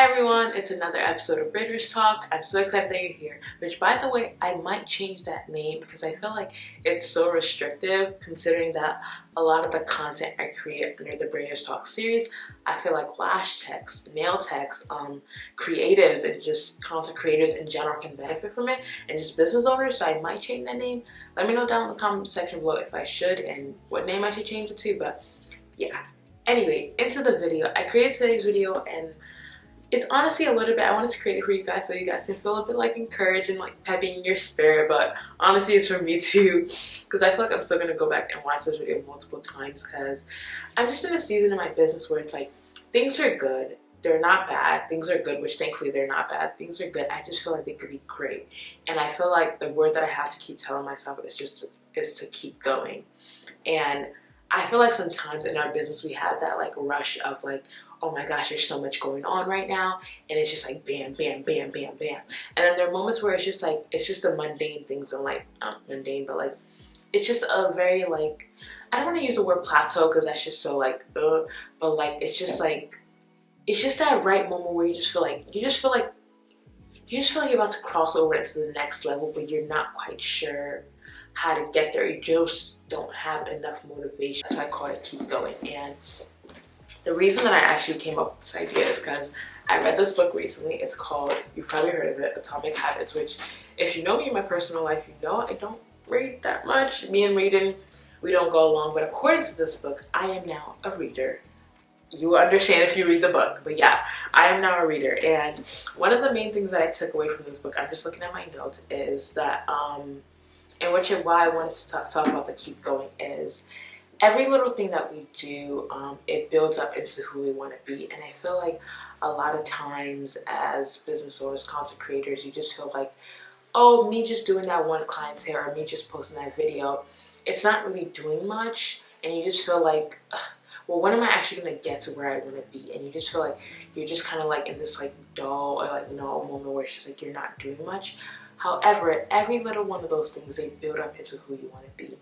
everyone, it's another episode of Braiders Talk. I'm so excited that you're here, which by the way, I might change that name because I feel like it's so restrictive considering that a lot of the content I create under the Braiders Talk series, I feel like lash techs, nail techs, creatives, and just content creators in general can benefit from it, and just business owners, so I might change that name. Let me know down in the comment section below if I should and what name I should change it to, but yeah. Anyway, into the video. I created today's video and it's honestly a little bit, I wanted to create it for you guys so you guys can feel a bit like encouraged and like peppy in your spirit, but honestly it's for me too because I feel like I'm still going to go back and watch this video multiple times because I'm just in a season in my business where it's like things are good, they're not bad, things are good, which thankfully they're not bad, things are good, I just feel like they could be great. And I feel like the word that I have to keep telling myself is to keep going. And I feel like sometimes in our business we have that like rush of like, oh my gosh, there's so much going on right now, and it's just like bam, bam, bam, bam, bam. And then there are moments where it's just like, it's just the mundane things, and like, not mundane, but like, it's just a very like, I don't want to use the word plateau because that's just so like, but like, it's just that right moment where you just feel like you're about to cross over into the next level, but you're not quite sure how to get there. You just don't have enough motivation. That's why I call it keep going. And the reason that I actually came up with this idea is because I read this book recently. It's called, you've probably heard of it, Atomic Habits, which if you know me in my personal life, you know I don't read that much. Me and reading, we don't go along, but according to this book, I am now a reader. You will understand if you read the book, but yeah, I am now a reader. And one of the main things that I took away from this book, I'm just looking at my notes, is that, and why I wanted to talk about the keep going is, every little thing that we do, it builds up into who we want to be. And I feel like a lot of times as business owners, content creators, you just feel like, oh, me just doing that one client's hair or me just posting that video, it's not really doing much. And you just feel like, well, when am I actually going to get to where I want to be? And you just feel like you're just kind of like in this like dull or like null moment where it's just like you're not doing much. However, every little one of those things, they build up into who you want to be.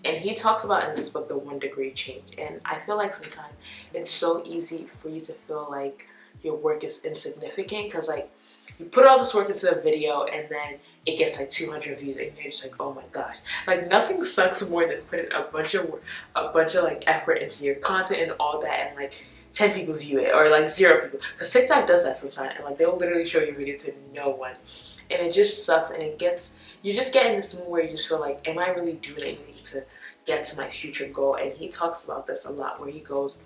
And he talks about in this book the 1 degree change. And I feel like sometimes it's so easy for you to feel like your work is insignificant because like you put all this work into the video and then it gets like 200 views and you're just like, oh my gosh. Like nothing sucks more than putting a bunch of like effort into your content and all that and like 10 people view it or like 0 people. Because TikTok does that sometimes and like they'll literally show your video to no one. And it just sucks and you just get in this mood where you just feel like, am I really doing anything to get to my future goal? And he talks about this a lot where he goes,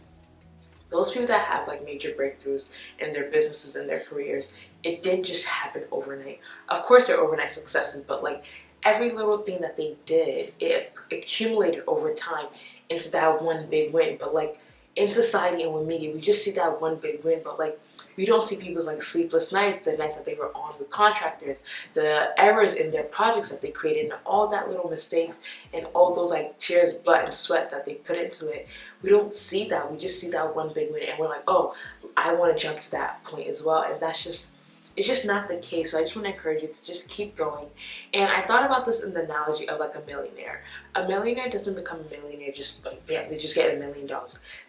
those people that have like major breakthroughs in their businesses and their careers, it didn't just happen overnight. Of course they're overnight successes, but like every little thing that they did, it accumulated over time into that one big win. But like in society and with media, we just see that one big win, but like we don't see people's like sleepless nights, the nights that they were on with contractors, the errors in their projects that they created, and all that little mistakes and all those like tears, blood, and sweat that they put into it. We don't see that. We just see that one big win, and we're like, oh, I want to jump to that point as well. And it's just not the case. So I just want to encourage you to just keep going. And I thought about this in the analogy of like a millionaire. A millionaire doesn't become a millionaire just like, bam, they just get $1 million.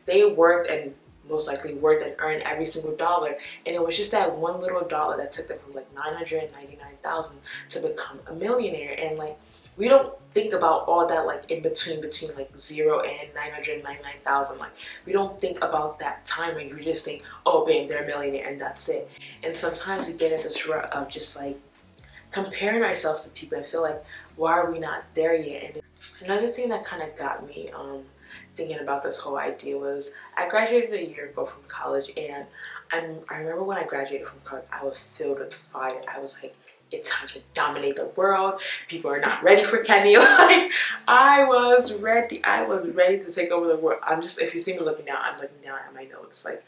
They worked and most likely worked and earned every single dollar, and it was just that one little dollar that took them from like 999,000 to become a millionaire. And like we don't think about all that like in between like 0 and 999,000. Like we don't think about that time, and you just think, oh bam, they're a millionaire and that's it. And sometimes we get in this rut of just like comparing ourselves to people and feel like, why are we not there yet? And another thing that kind of got me thinking about this whole idea was I graduated a year ago from college, and I remember when I graduated from college, I was filled with fire. I was like, it's time to dominate the world. People are not ready for Kenny. Like I was ready to take over the world. If you see me looking down, I'm looking down at my notes. Like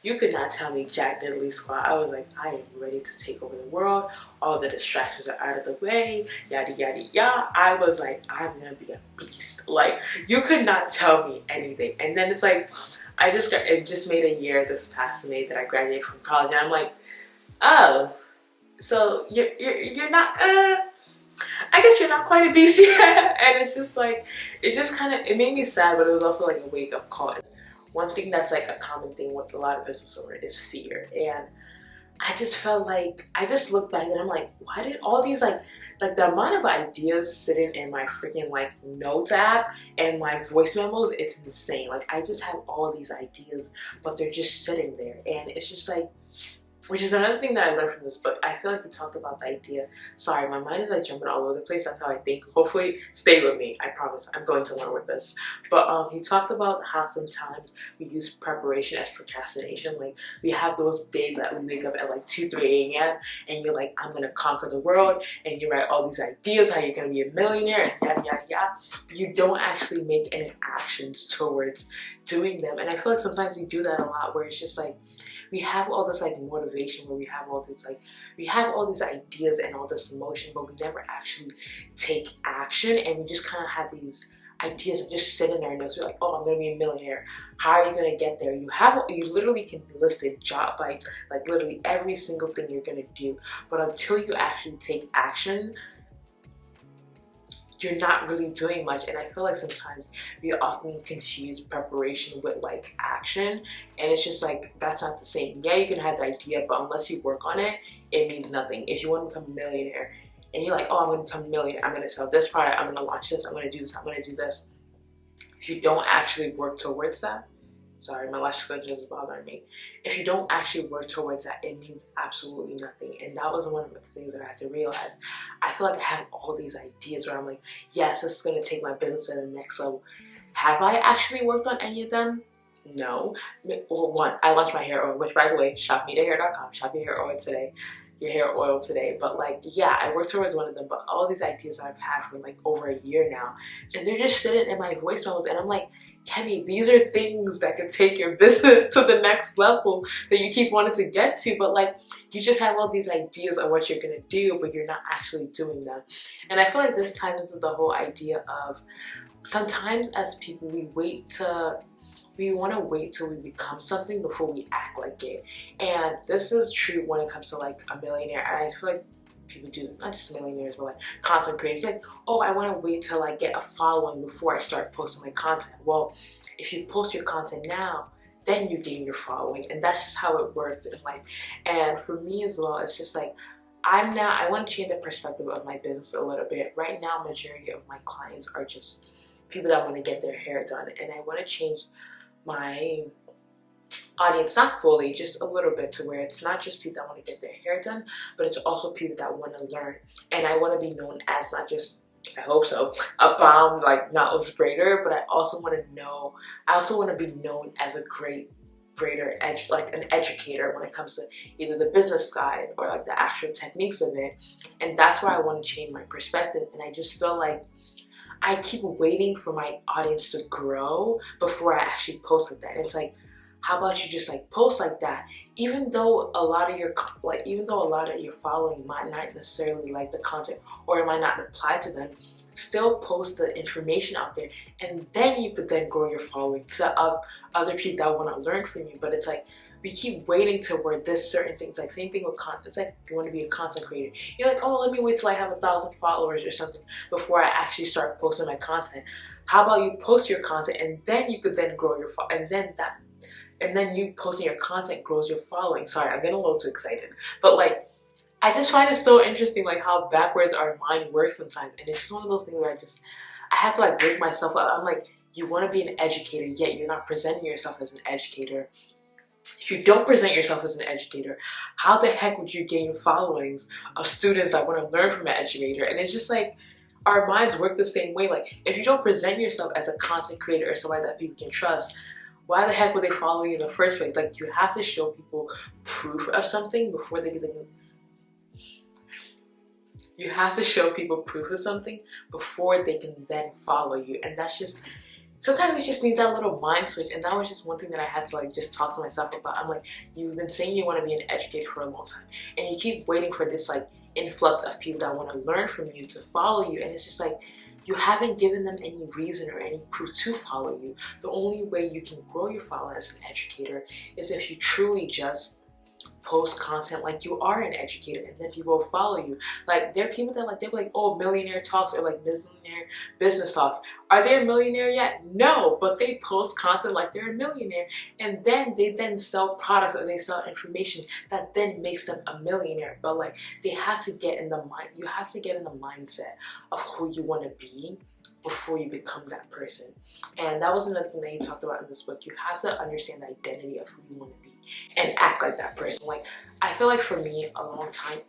you could not tell me jack diddly squat. I was like, I am ready to take over the world. All the distractions are out of the way. Yada yada yada. I was like, I'm gonna be a beast. Like you could not tell me anything. And then it's like, it just made a year this past May that I graduated from college, and I'm like, oh, so you're not. I guess you're not quite a beast yet. And it's just like, it made me sad, but it was also like a wake up call. One thing that's like a common thing with a lot of business owners is fear. And I just felt like, I just looked back and I'm like, why did all these like the amount of ideas sitting in my freaking like notes app and my voice memos, it's insane. Like I just have all these ideas, but they're just sitting there, and it's just like, which is another thing that I learned from this book. I feel like he talked about the idea. Sorry, my mind is like jumping all over the place. That's how I think. Hopefully, stay with me. I promise. I'm going to learn with this. But he talked about how sometimes we use preparation as procrastination. Like we have those days that we wake up at like 2, 3 a.m. and you're like, I'm gonna conquer the world, and you write all these ideas how you're gonna be a millionaire and yada yada yada. But you don't actually make any actions towards doing them. And I feel like sometimes we do that a lot, where it's just like, we have all this like motivation, where we have all this like, we have all these ideas and all this emotion, but we never actually take action, and we just kind of have these ideas that just sit in our notes. We're like, oh, I'm gonna be a millionaire. How are you gonna get there? You literally can list a job, like literally every single thing you're gonna do, but until you actually take action, you're not really doing much. And I feel like sometimes we often confuse preparation with like action, and it's just like, that's not the same. Yeah, you can have the idea, but unless you work on it, it means nothing. If you want to become a millionaire and you're like, oh, I'm gonna become a millionaire, I'm gonna sell this product, I'm gonna launch this, I'm gonna do this, I'm gonna do this, if you don't actually work towards that, sorry, my lash extension is bothering me. If you don't actually work towards that, it means absolutely nothing. And that was one of the things that I had to realize. I feel like I have all these ideas where I'm like, yes, this is going to take my business to the next level. Have I actually worked on any of them? No. Well, one, I launched my hair oil, which by the way, shop MidaHair.com, shop your hair oil today. Your hair oil today. But like, yeah, I worked towards one of them, but all these ideas that I've had for like over a year now, and they're just sitting in my voice memos, and I'm like, Kemi, these are things that could take your business to the next level that you keep wanting to get to, but like, you just have all these ideas of what you're gonna do, but you're not actually doing them. And I feel like this ties into the whole idea of, sometimes as people, we want to wait till we become something before we act like it. And this is true when it comes to like a millionaire. And I feel like people do, not just millionaires, but like content creators, like, oh, I want to wait till I get a following before I start posting my content. Well, if you post your content now, then you gain your following, and that's just how it works in life. And for me as well, it's just like, I want to change the perspective of my business a little bit. Right now, majority of my clients are just people that want to get their hair done, and I want to change my audience, not fully, just a little bit, to where it's not just people that want to get their hair done, but it's also people that want to learn. And I want to be known as not just, I hope so, a bomb like knotless braider, but I also want to be known as a great braider, like an educator when it comes to either the business side or like the actual techniques of it. And that's why I want to change my perspective. And I just feel like I keep waiting for my audience to grow before I actually post like that. And it's like, how about you just like post like that? Even though a lot of your following might not necessarily like the content, or it might not apply to them, still post the information out there, and then you could then grow your following to other people that want to learn from you. But it's like, we keep waiting to where this certain things, like same thing with content. It's like, you want to be a content creator, you're like, oh, let me wait till I have 1,000 followers or something before I actually start posting my content. How about you post your content, and then you could then grow your and then you posting your content grows your following. Sorry, I'm getting a little too excited, but like, I just find it so interesting, like how backwards our mind works sometimes. And it's just one of those things where I have to like wake myself up. I'm like, you want to be an educator, yet you're not presenting yourself as an educator. If you don't present yourself as an educator, how the heck would you gain followings of students that want to learn from an educator? And it's just like, our minds work the same way. Like, if you don't present yourself as a content creator or somebody that people can trust, why the heck would they follow you in the first place? Like, you have to show people proof of something before they can. You have to show people proof of something before they can then follow you. And that's just, sometimes we just need that little mind switch. And that was just one thing that I had to like just talk to myself about. I'm like, you've been saying you want to be an educator for a long time, and you keep waiting for this like influx of people that want to learn from you to follow you. And it's just like, you haven't given them any reason or any proof to follow you. The only way you can grow your following as an educator is if you truly just post content like you are an educator, and then people will follow you. Like, there are people that like, they're like, oh, millionaire talks, or like millionaire business talks. Are they a millionaire yet? No, but they post content like they're a millionaire, and then they then sell products, or they sell information that then makes them a millionaire. But like, they have to get in the mind, you have to get in the mindset of who you want to be before you become that person. And that was another thing that he talked about in this book. You have to understand the identity of who you want to be and act like that person. Like, I feel like for me, a long time,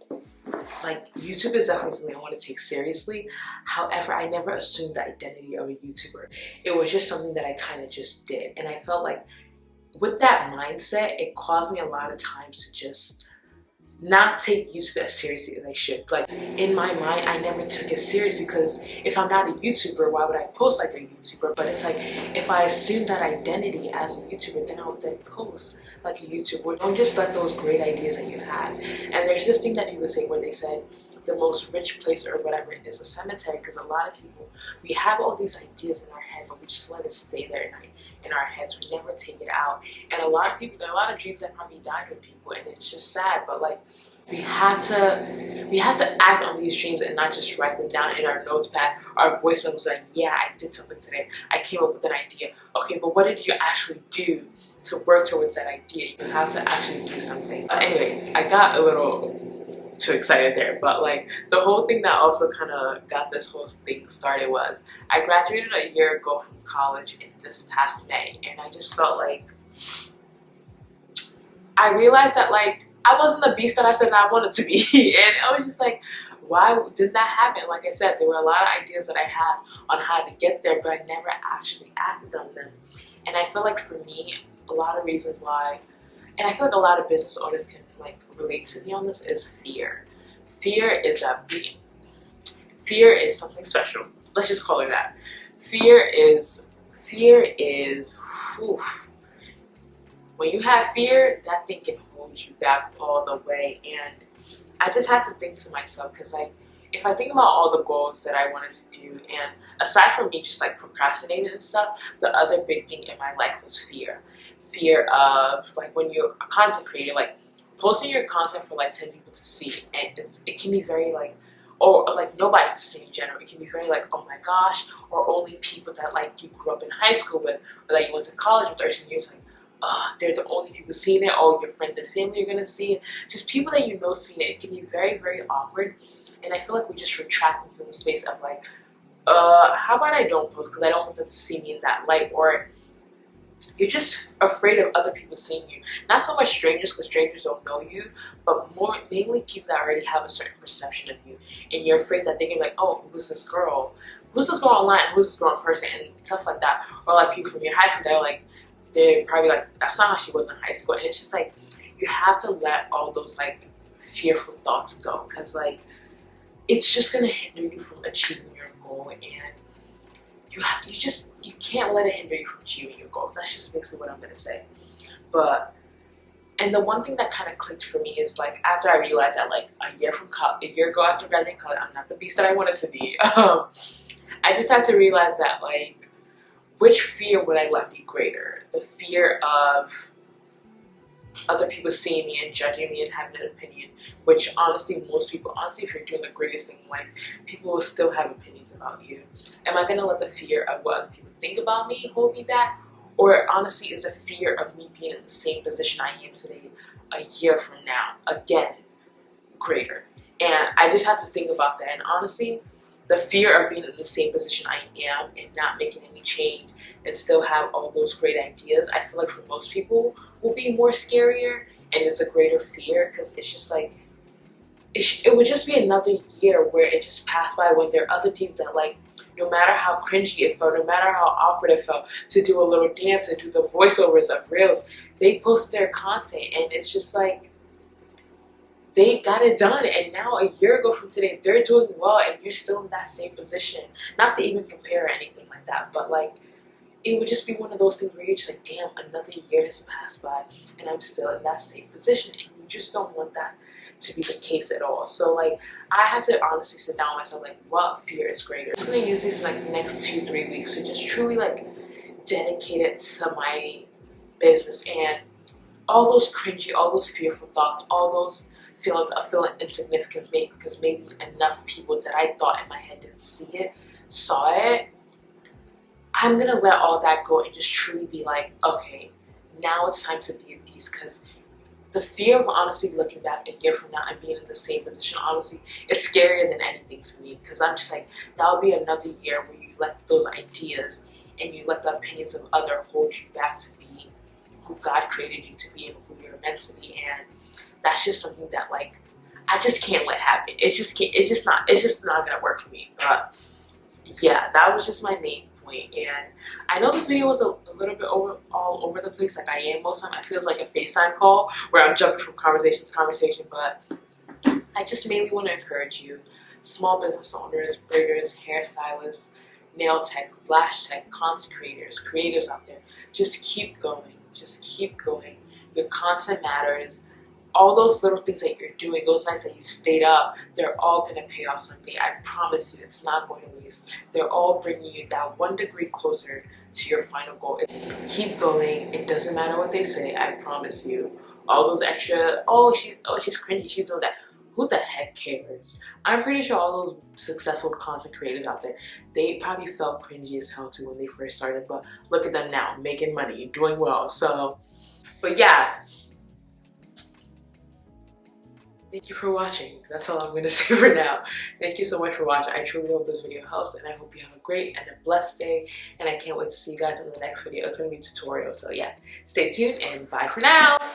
like, YouTube is definitely something I want to take seriously. However, I never assumed the identity of a YouTuber. It was just something that I kind of just did. And I felt like with that mindset, it caused me a lot of times to just not take YouTube as seriously as I should. Like, in my mind, I never took it seriously, because if I'm not a YouTuber, why would I post like a YouTuber? But it's like, if I assume that identity as a YouTuber, then I'll then post like a YouTuber. Don't just let those great ideas that you have. And there's this thing that people say where they said the most rich place or whatever is a cemetery, because a lot of people, we have all these ideas in our head, but we just let it stay there in our heads. We never take it out. And a lot of people, there are a lot of dreams that probably died with people, and it's just sad. But like, we have to act on these dreams and not just write them down in our notepad. Our voice memos like, yeah, I did something today. I came up with an idea. Okay, but what did you actually do to work towards that idea? You have to actually do something. Anyway, I got a little too excited there, but like, the whole thing that also kind of got this whole thing started was I graduated a year ago from college in this past May, and I just felt like I realized that like I wasn't the beast that I said I wanted to be. And I was just like, why didn't that happen? Like I said, there were a lot of ideas that I had on how to get there, but I never actually acted on them. And I feel like for me, a lot of reasons why, and I feel like a lot of business owners can like relate to me on this, is fear. Fear is something special. Let's just call it that. Fear is, oof. When you have fear, that thing can hold you back all the way. And I just had to think to myself, because like, if I think about all the goals that I wanted to do, and aside from me just like procrastinating and stuff, the other big thing in my life was fear. Fear of like, when you're a content creator, like posting your content for like 10 people to see, and it can be very like, or like nobody to see in general. It can be very like, oh my gosh, or only people that like you grew up in high school with, or that you went to college with, or you're like, they're the only people seeing it. All your friends and family are gonna see it. Just people that you know seeing it. It can be very, very awkward. And I feel like we just retract into the space of like, how about I don't post because I don't want them to see me in that light, or you're just afraid of other people seeing you. Not so much strangers, because strangers don't know you, but mainly people that already have a certain perception of you, and you're afraid that they're gonna be like, oh, who's this girl? Who's this girl online? Who's this girl in person? And stuff like that. Or like people from your high school, they're probably like, that's not how she was in high school. And it's just like, you have to let all those like fearful thoughts go, because like, it's just gonna hinder you from achieving your goal, and you can't let it hinder you from achieving your goal. That's just basically what I'm gonna say. And the one thing that kind of clicked for me is like, after I realized that like a year ago after graduating college, I'm not the beast that I wanted to be. I just had to realize that like, which fear would I let be greater? The fear of other people seeing me and judging me and having an opinion, which honestly, most people, if you're doing the greatest thing in life, people will still have opinions about you. Am I going to let the fear of what other people think about me hold me back? Or honestly, is the fear of me being in the same position I am today a year from now, again, greater? And I just had to think about that. And honestly, the fear of being in the same position I am and not making any change and still have all those great ideas, I feel like for most people will be more scarier, and it's a greater fear, because it's just like, it would just be another year where it just passed by when there are other people that like, no matter how cringy it felt, no matter how awkward it felt to do a little dance and do the voiceovers of reels, they post their content, and it's just like, they got it done, and now a year ago from today, they're doing well, and you're still in that same position. Not to even compare or anything like that, but like, it would just be one of those things where you're just like, damn, another year has passed by, and I'm still in that same position, and you just don't want that to be the case at all. So like, I had to honestly sit down with myself, like, what fear is greater? I'm just gonna use these like next 2-3 weeks to just truly like dedicate it to my business. And all those cringy, all those fearful thoughts, all those feelings of feeling insignificant because maybe enough people that I thought in my head didn't see it, saw it, I'm gonna let all that go and just truly be like, okay, now it's time to be at peace. Because the fear of honestly looking back a year from now and being in the same position, honestly, it's scarier than anything to me. Because I'm just like, that would be another year where you let those ideas and you let the opinions of others hold you back to be who God created you to be and who you're meant to be. And that's just something that, like, I just can't let happen. It's just not gonna work for me. But yeah, that was just my main point. And I know this video was a little bit all over the place, like I am most of the time. I feel like a FaceTime call where I'm jumping from conversation to conversation, but I just mainly want to encourage you, small business owners, braiders, hairstylists, nail tech, lash tech, content creators, creatives out there, just keep going. Just keep going. Your content matters. All those little things that you're doing, those nights that you stayed up, they're all going to pay off someday. I promise you, it's not going to waste. They're all bringing you that 1 degree closer to your final goal. Keep going. It doesn't matter what they say. I promise you. All those extra, she's cringy, she's doing that. Who the heck cares? I'm pretty sure all those successful content creators out there, they probably felt cringy as hell too when they first started, but look at them now, making money, doing well. So, but yeah. Thank you for watching. That's all I'm going to say for now. Thank you so much for watching. I truly hope this video helps, and I hope you have a great and a blessed day, and I can't wait to see you guys in the next video. It's going to be a tutorial, so yeah. Stay tuned, and bye for now.